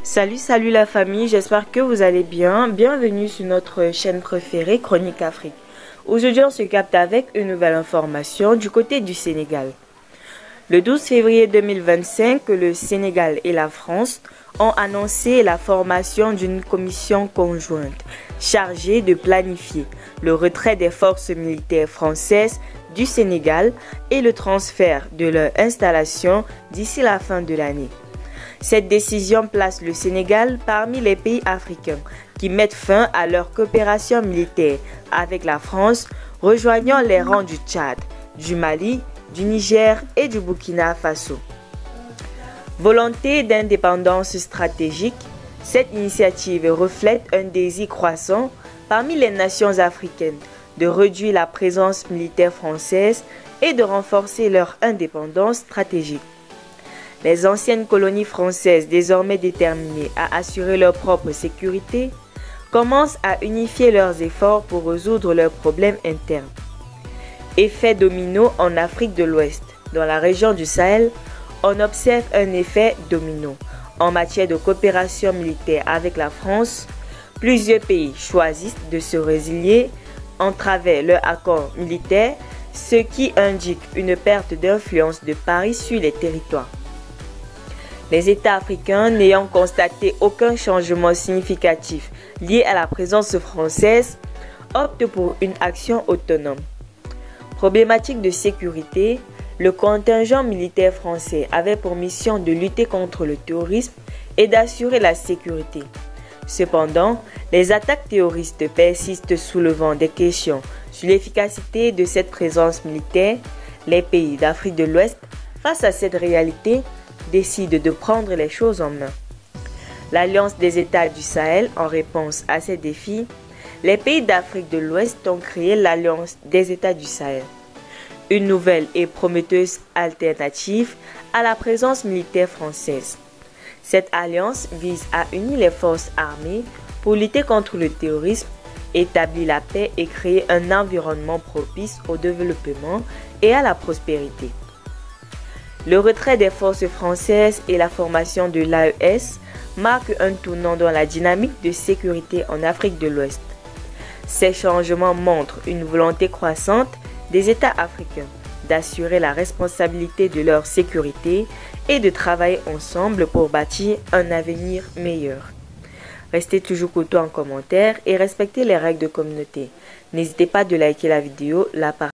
Salut la famille, j'espère que vous allez bien. Bienvenue sur notre chaîne préférée Chronique Afrique. Aujourd'hui on se capte avec une nouvelle information du côté du Sénégal. Le 12 février 2025, le Sénégal et la France ont annoncé la formation d'une commission conjointe chargée de planifier le retrait des forces militaires françaises du Sénégal et le transfert de leur installation d'ici la fin de l'année. Cette décision place le Sénégal parmi les pays africains qui mettent fin à leur coopération militaire avec la France, rejoignant les rangs du Tchad, du Mali, du Niger et du Burkina Faso. Volonté d'indépendance stratégique, cette initiative reflète un désir croissant parmi les nations africaines de réduire la présence militaire française et de renforcer leur indépendance stratégique. Les anciennes colonies françaises, désormais déterminées à assurer leur propre sécurité, commencent à unifier leurs efforts pour résoudre leurs problèmes internes. Effet domino en Afrique de l'Ouest. Dans la région du Sahel, on observe un effet domino. En matière de coopération militaire avec la France, plusieurs pays choisissent de se résilier en travers leur accord militaire, ce qui indique une perte d'influence de Paris sur les territoires. Les États africains n'ayant constaté aucun changement significatif lié à la présence française optent pour une action autonome. Problématique de sécurité, le contingent militaire français avait pour mission de lutter contre le terrorisme et d'assurer la sécurité. Cependant, les attaques terroristes persistent soulevant des questions sur l'efficacité de cette présence militaire. Les pays d'Afrique de l'Ouest, face à cette réalité, décident de prendre les choses en main. L'Alliance des États du Sahel, en réponse à ces défis, les pays d'Afrique de l'Ouest ont créé l'Alliance des États du Sahel, une nouvelle et prometteuse alternative à la présence militaire française. Cette alliance vise à unir les forces armées pour lutter contre le terrorisme, établir la paix et créer un environnement propice au développement et à la prospérité. Le retrait des forces françaises et la formation de l'AES marquent un tournant dans la dynamique de sécurité en Afrique de l'Ouest. Ces changements montrent une volonté croissante des États africains d'assurer la responsabilité de leur sécurité et de travailler ensemble pour bâtir un avenir meilleur. Restez toujours courtois en commentaire et respectez les règles de communauté. N'hésitez pas à liker la vidéo, la partager.